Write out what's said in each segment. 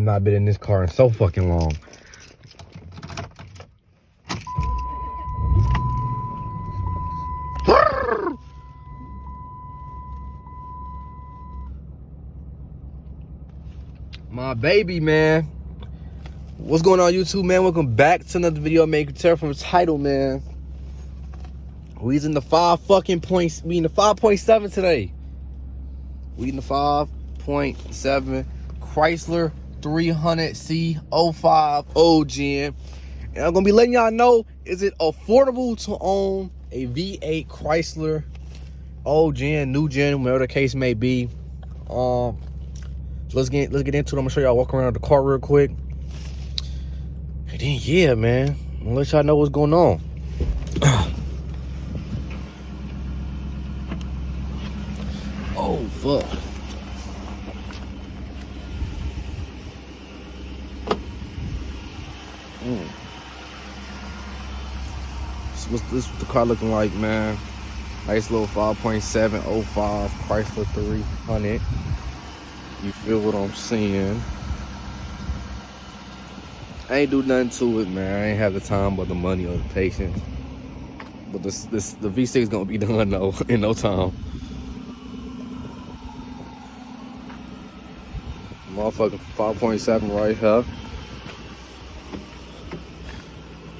not been in this car in so fucking long. My baby, man. What's going on, YouTube, man? Welcome back to another video. Man, you can tell from the title, man. We's in the 5.7 today. We in the 5.7 Chrysler 300C 05 old gen. And I'm gonna be letting y'all know, is it affordable to own a V8 Chrysler old gen, new gen, whatever the case may be. Let's get into it. I'm gonna show y'all walk around the car real quick. And then yeah, man, I'm gonna let y'all know what's going on. Oh fuck. So what's the car looking like, man? Nice little 5.7 05 Chrysler 300. You feel what I'm saying? I ain't do nothing to it, man. I ain't have the time or the money or the patience. But the V6 is gonna be done though in no time. Motherfucking 5.7 right here.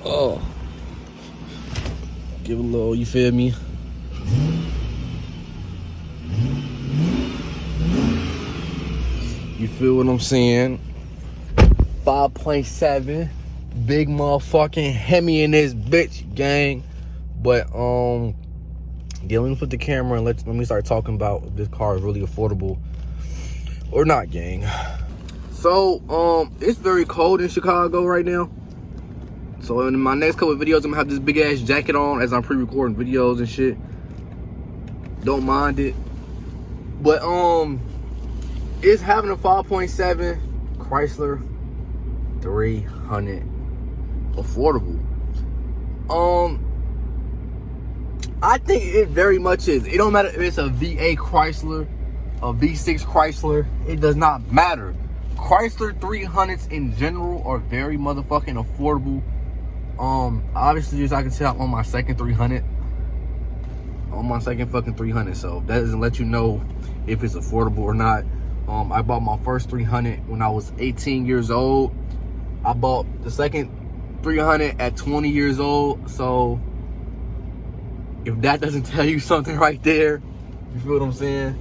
Oh. Give it a little, you feel me? You feel what I'm saying? 5.7, big motherfucking Hemi in this bitch, gang. But yeah, let me put the camera and let me start talking about if this car is really affordable or not, gang. So it's very cold in Chicago right now. So in my next couple of videos, I'm gonna have this big ass jacket on as I'm pre-recording videos and shit. Don't mind it. But it's having a 5.7 Chrysler 300 affordable. I think it very much is. It don't matter if it's a V8 Chrysler, a V6 Chrysler, it does not matter. Chrysler 300s in general are very motherfucking affordable. Obviously, as I can tell, I'm on my second 300. On my second fucking 300, so that doesn't let you know if it's affordable or not. I bought my first 300 when I was 18 years old. I bought the second 300 at 20 years old. So if that doesn't tell you something right there, you feel what I'm saying?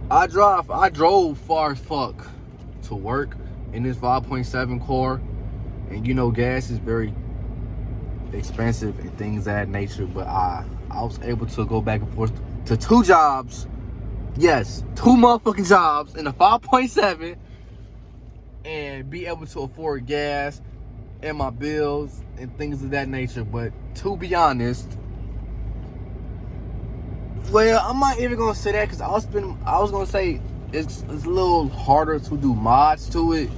I drove far as fuck to work in this 5.7 car, and you know gas is very expensive and things of that nature, but I was able to go back and forth to 2 jobs. Yes, 2 motherfucking jobs in a 5.7 and be able to afford gas and my bills and things of that nature. But to be honest, well, I'm not even gonna say that because I was gonna say it's a little harder to do mods to it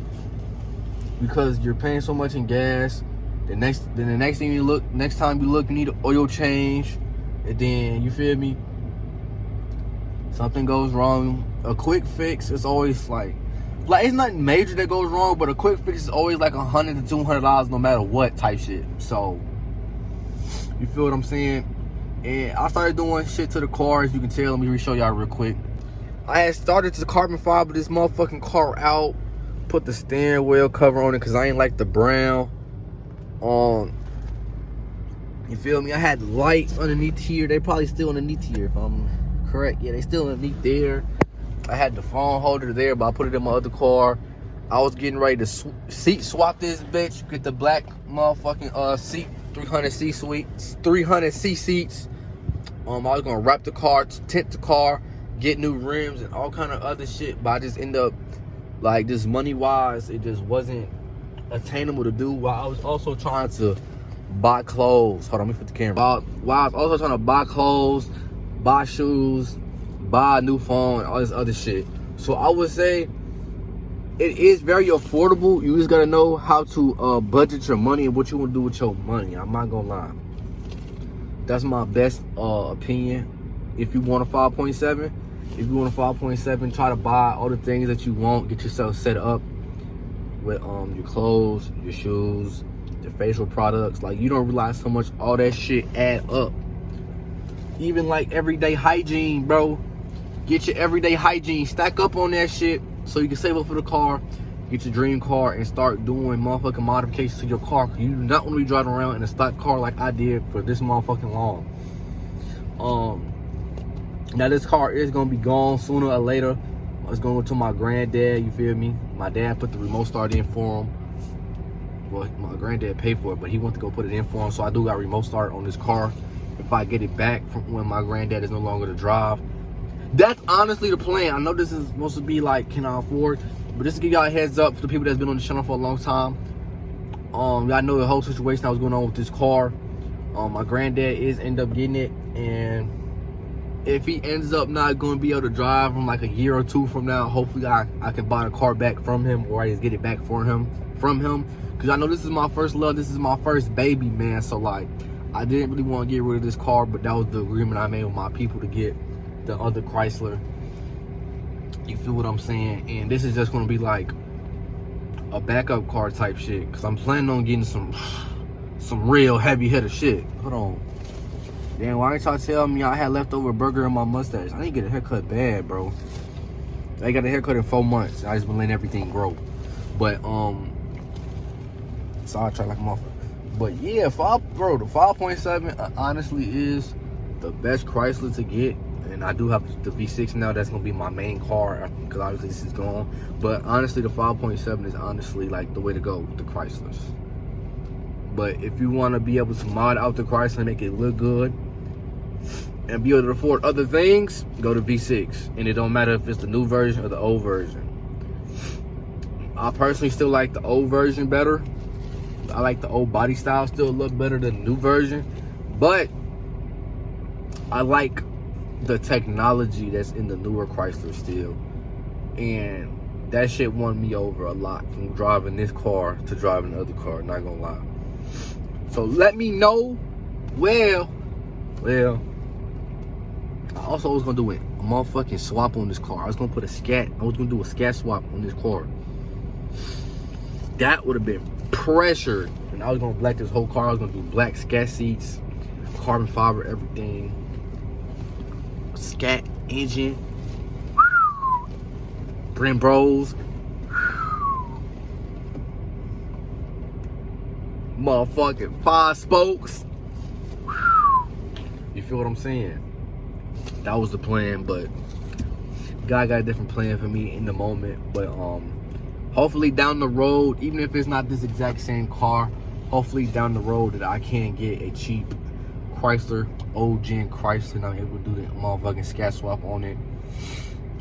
because you're paying so much in gas. The next time you look, you need an oil change, and then you feel me, something goes wrong. A quick fix is always like it's nothing major that goes wrong, but a quick fix is always like $100 to $200 no matter what type shit. So you feel what I'm saying? And I started doing shit to the car, as you can tell. Let me show y'all real quick. I had started to carbon fiber this motherfucking car out, put the steering wheel cover on it because I ain't like the brown. You feel me? I had lights underneath here. They probably still underneath here if I'm correct. Yeah, they still underneath there. I had the phone holder there, but I put it in my other car. I was getting ready to seat swap this bitch, get the black motherfucking seat 300C seats. I was gonna wrap the car, tint the car, get new rims and all kind of other shit, but I just end up like, just money wise, it just wasn't attainable to do. While I was also trying to buy clothes. Hold on, let me put the camera. While I was also trying to buy clothes, buy shoes, buy a new phone, and all this other shit. So I would say it is very affordable. You just gotta know how to budget your money and what you want to do with your money. I'm not gonna lie. That's my best opinion. if you want a 5.7. If you want a 5.7, try to buy all the things that you want. Get yourself set up with your clothes, your shoes, your facial products. Like, you don't realize how much all that shit add up. Even like everyday hygiene, bro. Get your everyday hygiene. Stack up on that shit so you can save up for the car. Get your dream car and start doing motherfucking modifications to your car. You do not want to be driving around in a stock car like I did for this motherfucking long. Now this car is gonna be gone sooner or later. It's gonna go to my granddad, you feel me? My dad put the remote start in for him. Well, my granddad paid for it, but he went to go put it in for him. So I do got remote start on this car. If I get it back from when my granddad is no longer to drive. That's honestly the plan. I know this is supposed to be like, can I afford? But just to give y'all a heads up for the people that's been on the channel for a long time. Y'all know the whole situation that was going on with this car. My granddad is end up getting it, and if he ends up not going to be able to drive from like a year or two from now, hopefully I can buy the car back from him, or I just get it back for him because I know this is my first love. This is my first baby, man. So like, I didn't really want to get rid of this car, but that was the agreement I made with my people to get the other Chrysler. You feel what I'm saying? And this is just going to be like a backup car type shit, because I'm planning on getting some real heavy hitter shit. Hold on. Damn, why didn't y'all tell me I had leftover burger in my mustache? I need to get a haircut bad, bro. I got a haircut in 4 months. I just been letting everything grow. But so I'll try like a motherfucker. But yeah, the 5.7 honestly is the best Chrysler to get. And I do have the V6 now. That's gonna be my main car because obviously this is gone. But honestly, the 5.7 is honestly like the way to go with the Chryslers. But if you want to be able to mod out the Chrysler and make it look good and be able to afford other things, go to V6. And it don't matter if it's the new version or the old version. I personally still like the old version better. I like the old body style still a little better than the new version. But I like the technology that's in the newer Chrysler still. And that shit won me over a lot from driving this car to driving the other car, not gonna lie. So let me know. Well, I also was gonna do a motherfucking swap on this car. I was gonna do a scat swap on this car. That would have been pressured. And I was gonna black this whole car. I was gonna do black scat seats, carbon fiber, everything. Scat engine. Brem Bros. Motherfucking 5 spokes. You feel what I'm saying? That was the plan, but God got a different plan for me in the moment. But hopefully down the road, even if it's not this exact same car, hopefully down the road that I can get a cheap Chrysler, old gen Chrysler, and I'm able to do the motherfucking scat swap on it.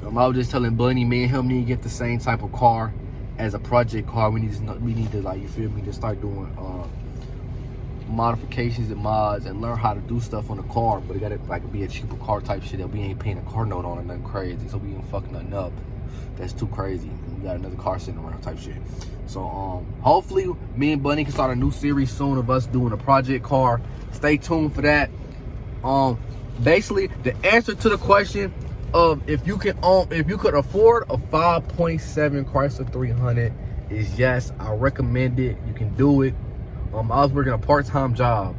I was just telling Bunny, me and him need to get the same type of car as a project car. We need to like, you feel me, to start doing modifications and mods and learn how to do stuff on the car. But it gotta like be a cheaper car type shit that we ain't paying a car note on or nothing crazy, so we ain't fucking nothing up that's too crazy. And we got another car sitting around type shit. So hopefully me and Bunny can start a new series soon of us doing a project car. Stay tuned for that. Basically the answer to the question of if you could afford a 5.7 Chrysler 300 is yes. I recommend it. You can do it. I was working a part-time job.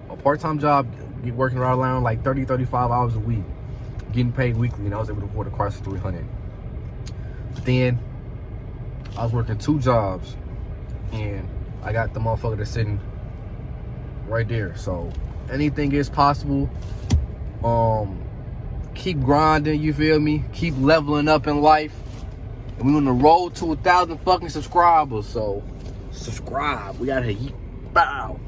Working right around like 30-35 hours a week, getting paid weekly, and I was able to afford a Chrysler 300. But then I was working 2 jobs, and I got the motherfucker that's sitting right there. So anything is possible. Keep grinding, you feel me? Keep leveling up in life. And we on the road to 1,000 fucking subscribers. So subscribe. We gotta hit bow.